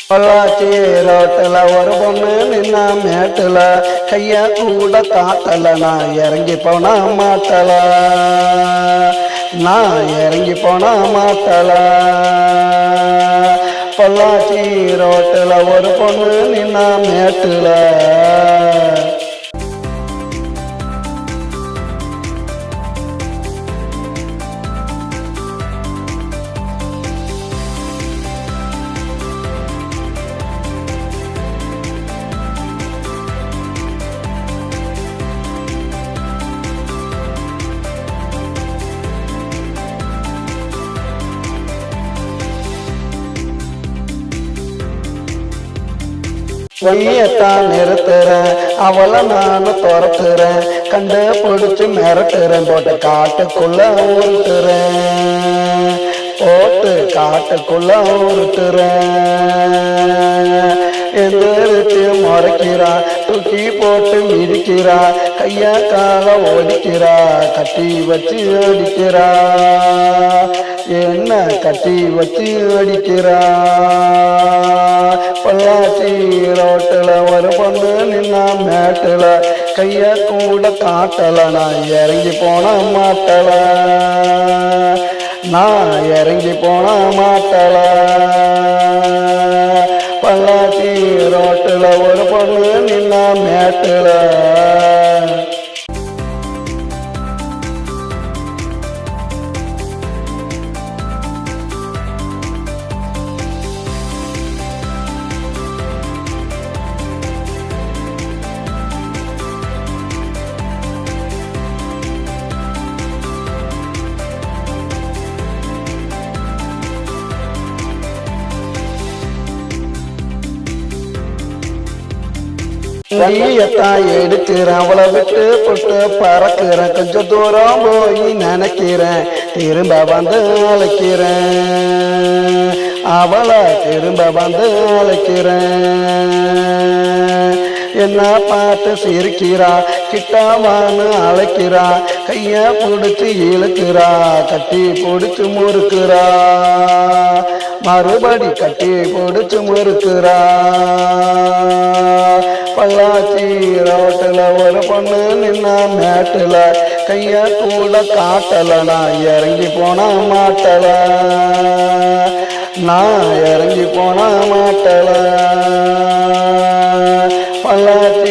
பொள்ளாச்சி ரோட்டில் ஒரு பொண்ணு நின்னா மேட்டில் கைய கூட காட்டல நான் இறங்கி போனா மாட்டல நான் இறங்கி போனா மாட்டல பொள்ளாச்சி ரோட்டில் ஒரு பொண்ணு நின்னா மேட்டில் வழியத்தான் நிறுத்துறேன் அவளை நானும் துரத்துறேன் கண்டு பிடிச்சு மிரட்டுறேன் போட்டு காட்டுக்குள்ள ஊருட்டுறேன் போட்டு காட்டுக்குள்ள ஊருட்டுறேன் எந்திரிச்சு முறைக்கிறா தூக்கி போட்டு மிதிக்கிறா கைய கால ஓடிக்கிறா கட்டி வச்சு அடிக்கிறா என்ன கட்டி வச்சு அடிக்கிறா பொள்ளாச்சி ரோட்டில் ஒரு பொண்ணு நின்னா மேட்டில் கைய கூட காட்டல நான் இறங்கி போன மாட்டல நான் இறங்கி போன மாட்டல பொள்ளாச்சி ரோட்டில் ஒரு பொண்ணு நின்னா மேட்டில் கையத்தான் எடுக்கிறேன் அவளை விட்டு போட்டு பறக்கிறேன் கொஞ்சம் தூரம் போய் நினைக்கிறேன் திரும்ப வந்து அழைக்கிறேன் அவளை திரும்ப வந்து அழைக்கிறேன் என்ன பார்த்து சிரிக்கிறா கிட்டாவான்னு அழைக்கிறா கைய பிடிச்சி இழுக்கிறா கட்டி பிடிச்சு முறுக்கிறா மறுபடி கட்டி பிடிச்சு முறுக்கிறா பொள்ளாச்சி ரோட்டில் ஒரு பொண்ணு நின்னா மேட்டில் கைய கூட காட்டல நான் இறங்கி போன மாட்டல நான் இறங்கி போன மாட்டல பொள்ளாச்சி